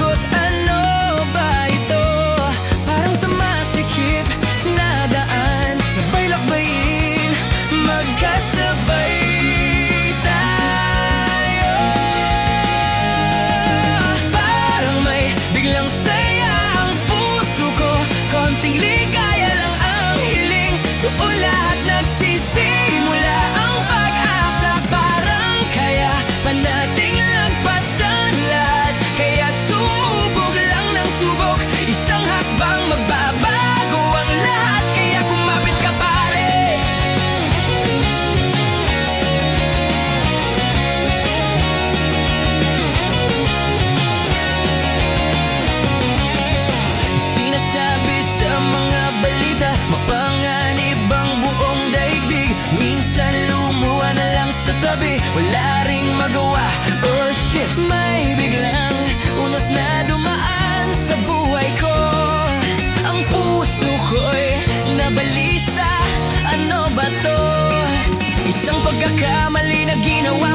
sagot, ano ba ito? Parang sa masikip na daan, sabay lakbayin, magkasabay tayo. Parang may biglang saya ang puso ko, konting ligaya lang ang hiling, doon lahat nagsisimula ang pag-asa. Parang kaya pa nating lagpasan lahat, kaya sumubok lang ng subok, isang hakbang magbabago ang lahat. Kaya kumapit ka pare, sinasabi sa mga balita, mapanganib ang buong daigdig. Minsan lumuha na lang sa tabi, wala ring magawa. Oh shit, may biglang unos na dumaan sa buhay ko. Ang puso ko'y nabalisa, ano ba to? Isang pagkakamali na ginawa